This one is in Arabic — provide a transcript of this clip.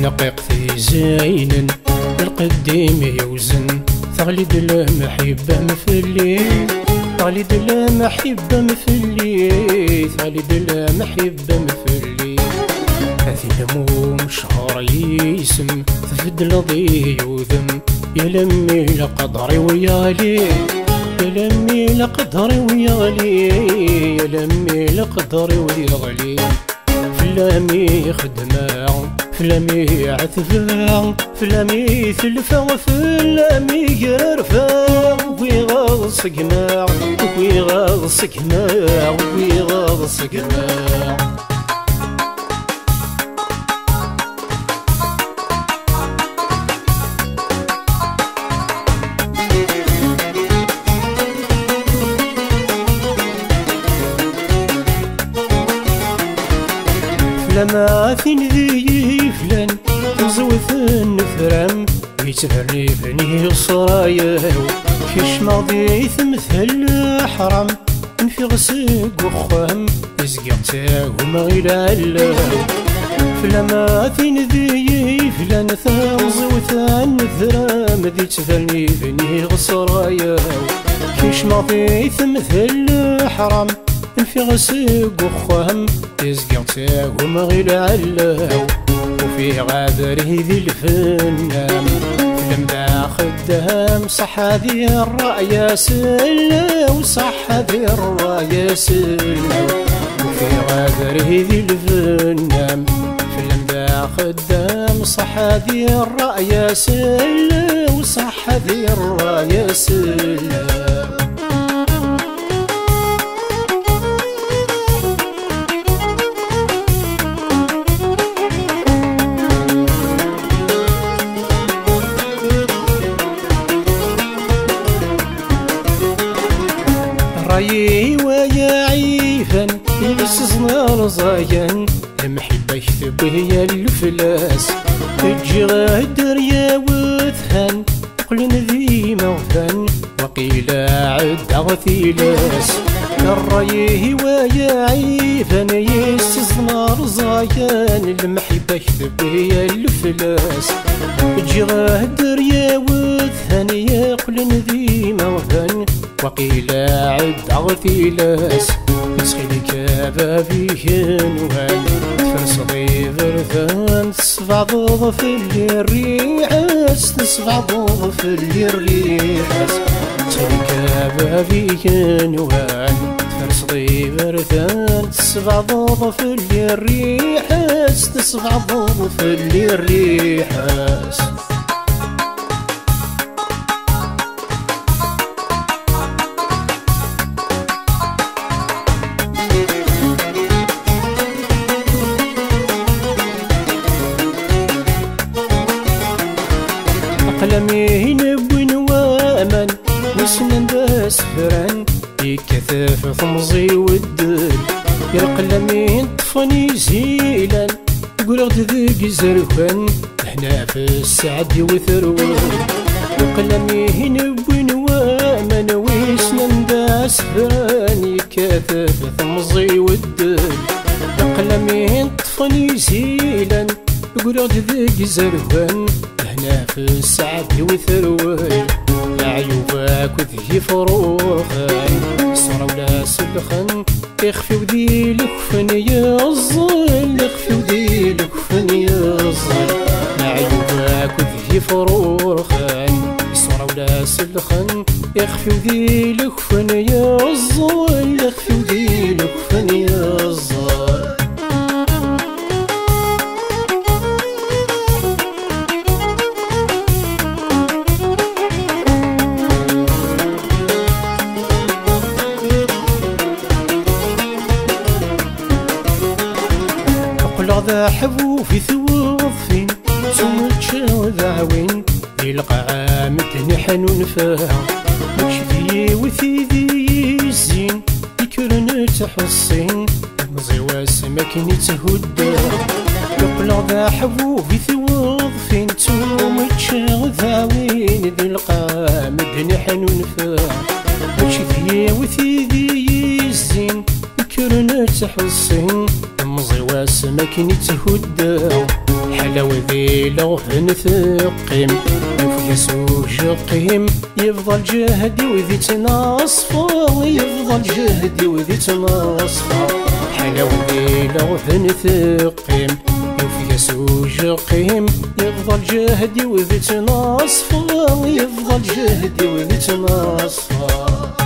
نقيق في زين القديم يوزن ثغلد المحبة مفلي ثغلد المحبة مفلي ثغلد المحبة مفلي هذي الموم شهر يسم تفدل ضي يوذم يا لمي لقدري ويالي يا لمي لقدري ويالي يا لمي لقدري ويالي فلامي خدمة فلامي عتفة فلامي ثلفة فلامي قرفة ويغاص قماع ويغاص قماع ويغاص قماع لما ثين ذي فلان تزوث النفرم يتبري بني صرايا كيش ماضي مثل حرام في غسق وخام يزقعته وما غير علاه فلما ثين ذي فلان تزوث النفرم ذي تبري بني صرايا كيش ماضي مثل حرام في غسق وخام يزقعته وما غير علاه وفي غابره ذي الفنام فيلم ذا خدام صح هذي الراية سلة وصح هذي الراية سلة وفي غابره ذي الفنام فيلم ذا خدام صح هذي الراية سلة وصح هذي الراية سلة رايي ويا عيفا يبسزنا رزايا المحبة يكتب هي الفلاس تجي غادر يا وثهان قلن ذي موثان وقيل عد غثيلاس الرايي ويا عيفا يبسزنا رزايا المحبة يكتب هي الفلاس تجي غادر يا وثهان يقلن ذي موثان وقيل عد غثيلاس تسخيل كبابي هنوان تفرس ضيف رثان تصفع ضوض في اللي الريحاس تصفع ضوض في اللي الريحاس تسخيل كبابي هنوان تفرس ضيف رثان تصفع ضوض في اللي الريحاس تصفع ضوض في اللي الريحاس قلمي نبوي وامن وسنن باس فران يكثف ثمزي والدل يا قلمي طفني زيلان يقول غد ذيك زرفان هنا في السعد وثروان قلمي نبوي وامن وسنن باس فران يكثف ثمزي والدل يا قلمي طفني زيلان يقول غد ذيك زرفان هنا في السعد وثروان يا عيوبك وذي فروخان صرا ولا سلخن يخفي وذي لخفن يظل يخفي وذي لخفن يظل يا عيوبك وذي فروخان صرا ولا سلخن يخفي وذي لخفن يظل يخفي وذي لخفن يظل ذا حبو في ثوظفين ثم تشاو ذاوين يلقى متنحن ونفاها مكشفي وثيدي الزين يكرن تحصين مزيوا سمك نتهدى يقلع ذا حبو في ثوظفين ثم تشاو ذاوين يلقى متنحن ونفاها مكشفي وثيدي الزين يكرن تحصين مزيوا سمك نتهدى حلاوة ذي لغه نثقيم يفقس وجقيم يفضل جهدي وذي تناصفى يفضل جهدي وذي تناصفى حلاوة ذي لغه نثقيم يفقس وجقيم يفضل جهدي وذي تناصفى يفضل جهدي وذي تناصفى